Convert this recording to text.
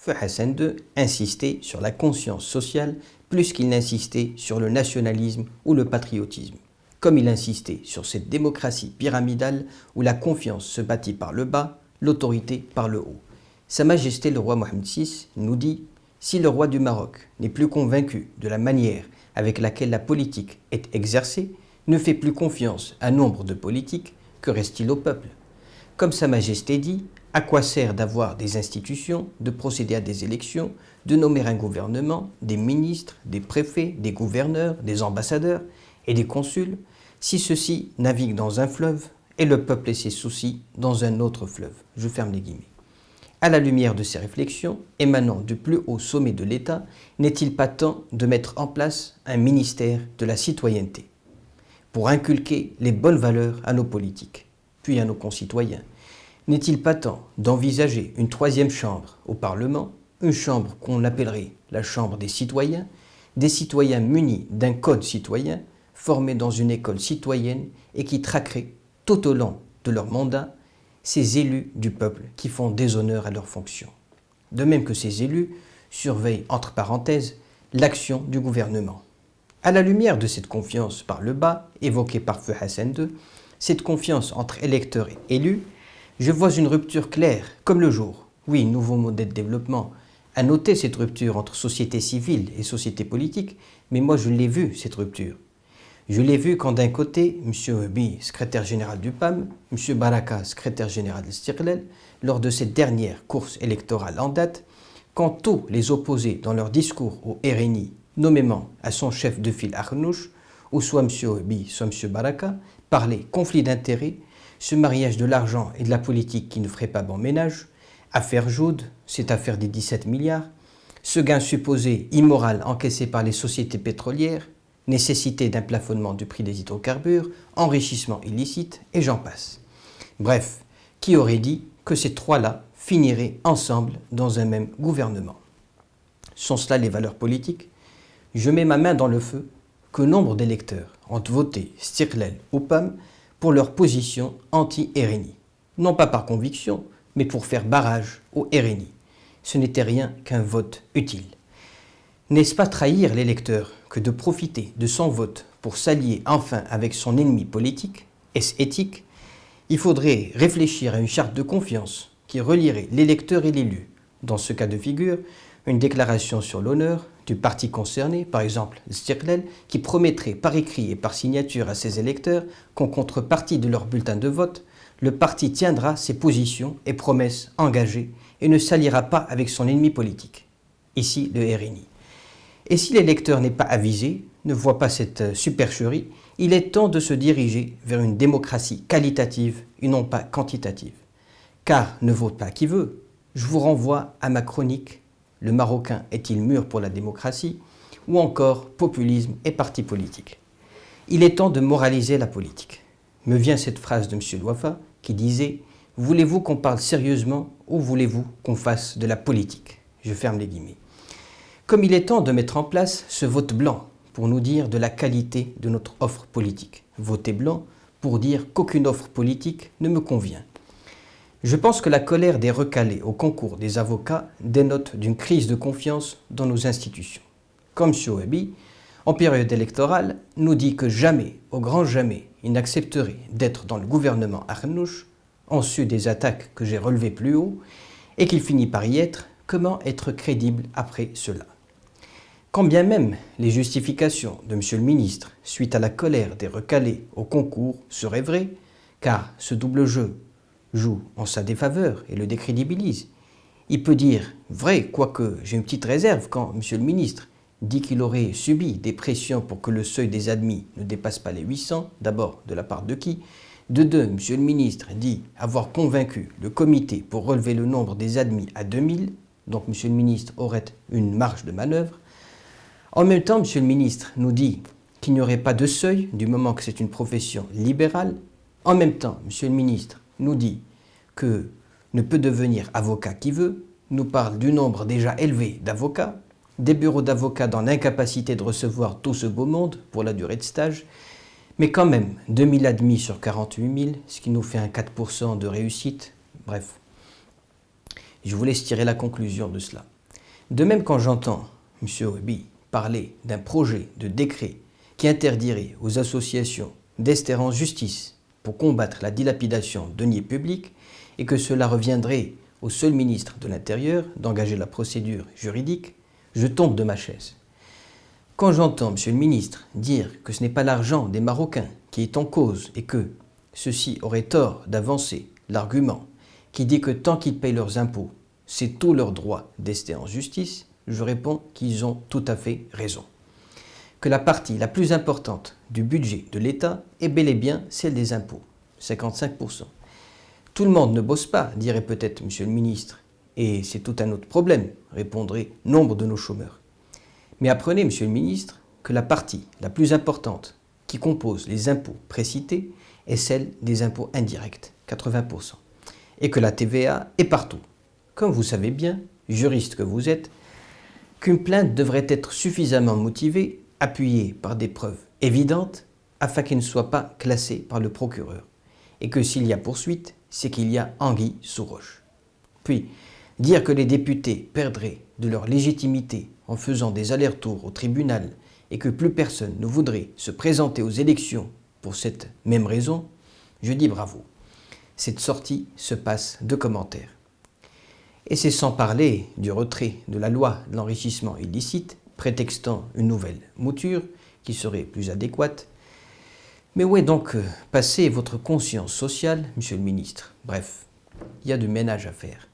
Feu Hassan II insistait sur la conscience sociale plus qu'il n'insistait sur le nationalisme ou le patriotisme, comme il insistait sur cette démocratie pyramidale où la confiance se bâtit par le bas, l'autorité par le haut. Sa Majesté le roi Mohammed VI nous dit « Si le roi du Maroc n'est plus convaincu de la manière avec laquelle la politique est exercée, ne fait plus confiance à nombre de politiques, que reste-t-il au peuple ?» Comme Sa Majesté dit, à quoi sert d'avoir des institutions, de procéder à des élections, de nommer un gouvernement, des ministres, des préfets, des gouverneurs, des ambassadeurs et des consuls, si ceux-ci naviguent dans un fleuve et le peuple et ses soucis dans un autre fleuve. Je ferme les guillemets. À la lumière de ces réflexions, émanant du plus haut sommet de l'État, n'est-il pas temps de mettre en place un ministère de la citoyenneté pour inculquer les bonnes valeurs à nos politiques, puis à nos concitoyens? N'est-il pas temps d'envisager une troisième chambre au Parlement, une chambre qu'on appellerait la chambre des citoyens munis d'un code citoyen, formés dans une école citoyenne et qui traquerait tout au long de leur mandat ces élus du peuple qui font déshonneur à leurs fonctions. De même que ces élus surveillent, entre parenthèses, l'action du gouvernement. À la lumière de cette confiance par le bas, évoquée par Feu Hassan II, cette confiance entre électeurs et élus, je vois une rupture claire, comme le jour. Oui, nouveau modèle de développement. À noter cette rupture entre société civile et société politique, mais moi je l'ai vue, cette rupture. Je l'ai vu quand d'un côté, M. Bi, secrétaire général du PAM, M. Baraka, secrétaire général de l'Istiqlal, lors de cette dernière course électorale en date, quand tous les opposés dans leur discours au RNI, nommément à son chef de file Arnouch, ou soit M. Bi, soit M. Baraka, parlaient conflit d'intérêts, ce mariage de l'argent et de la politique qui ne ferait pas bon ménage, affaire Joude, cette affaire des 17 milliards, ce gain supposé immoral encaissé par les sociétés pétrolières, nécessité d'un plafonnement du prix des hydrocarbures, enrichissement illicite, et j'en passe. Bref, qui aurait dit que ces trois-là finiraient ensemble dans un même gouvernement? Sont cela les valeurs politiques? Je mets ma main dans le feu que nombre d'électeurs ont voté Istiqlal ou PAM pour leur position anti-RNI. Non pas par conviction, mais pour faire barrage au RNI. Ce n'était rien qu'un vote utile. N'est-ce pas trahir l'électeur que de profiter de son vote pour s'allier enfin avec son ennemi politique? Est-ce éthique? Il faudrait réfléchir à une charte de confiance qui relierait l'électeur et l'élu. Dans ce cas de figure, une déclaration sur l'honneur du parti concerné, par exemple l'Istiqlal, qui promettrait par écrit et par signature à ses électeurs qu'en contrepartie de leur bulletin de vote, le parti tiendra ses positions et promesses engagées et ne s'alliera pas avec son ennemi politique. Ici, le RNI. Et si l'électeur n'est pas avisé, ne voit pas cette supercherie, il est temps de se diriger vers une démocratie qualitative et non pas quantitative. Car ne vote pas qui veut. Je vous renvoie à ma chronique « Le Marocain est-il mûr pour la démocratie ?» ou encore « Populisme et parti politique ». Il est temps de moraliser la politique. Me vient cette phrase de M. Louafa qui disait « Voulez-vous qu'on parle sérieusement ou voulez-vous qu'on fasse de la politique ?» Je ferme les guillemets. Comme il est temps de mettre en place ce vote blanc pour nous dire de la qualité de notre offre politique. Voter blanc pour dire qu'aucune offre politique ne me convient. Je pense que la colère des recalés au concours des avocats dénote d'une crise de confiance dans nos institutions. Comme Chouabi, en période électorale, nous dit que jamais, au grand jamais, il n'accepterait d'être dans le gouvernement Arnouch, en su des attaques que j'ai relevées plus haut, et qu'il finit par y être. Comment être crédible après cela? Quand bien même les justifications de M. le ministre suite à la colère des recalés au concours seraient vraies, car ce double jeu joue en sa défaveur et le décrédibilise, il peut dire vrai, quoique j'ai une petite réserve quand M. le ministre dit qu'il aurait subi des pressions pour que le seuil des admis ne dépasse pas les 800, d'abord de la part de qui? De deux, M. le ministre dit avoir convaincu le comité pour relever le nombre des admis à 2000, donc M. le ministre aurait une marge de manœuvre. En même temps, M. le ministre nous dit qu'il n'y aurait pas de seuil du moment que c'est une profession libérale. En même temps, M. le ministre nous dit que ne peut devenir avocat qui veut, nous parle du nombre déjà élevé d'avocats, des bureaux d'avocats dans l'incapacité de recevoir tout ce beau monde pour la durée de stage, mais quand même 2000 admis sur 48 000, ce qui nous fait un 4% de réussite, bref. Je vous laisse tirer la conclusion de cela. De même, quand j'entends M. Wehby parler d'un projet de décret qui interdirait aux associations d'ester en justice pour combattre la dilapidation de deniers publics et que cela reviendrait au seul ministre de l'Intérieur d'engager la procédure juridique, je tombe de ma chaise. Quand j'entends M. le ministre dire que ce n'est pas l'argent des Marocains qui est en cause et que ceux-ci auraient tort d'avancer l'argument qui dit que tant qu'ils payent leurs impôts, c'est tout leur droit d'ester en justice, je réponds qu'ils ont tout à fait raison. Que la partie la plus importante du budget de l'État est bel et bien celle des impôts, 55%. Tout le monde ne bosse pas, dirait peut-être M. le ministre, et c'est tout un autre problème, répondraient nombre de nos chômeurs. Mais apprenez, M. le ministre, que la partie la plus importante qui compose les impôts précités est celle des impôts indirects, 80%, et que la TVA est partout. Comme vous savez bien, juriste que vous êtes, qu'une plainte devrait être suffisamment motivée, appuyée par des preuves évidentes, afin qu'elle ne soit pas classée par le procureur, et que s'il y a poursuite, c'est qu'il y a anguille sous roche. Puis, dire que les députés perdraient de leur légitimité en faisant des allers-retours au tribunal et que plus personne ne voudrait se présenter aux élections pour cette même raison, je dis bravo. Cette sortie se passe de commentaires. Et c'est sans parler du retrait de la loi de l'enrichissement illicite, prétextant une nouvelle mouture qui serait plus adéquate. Mais où est donc passée votre conscience sociale, monsieur le ministre? Bref, il y a du ménage à faire.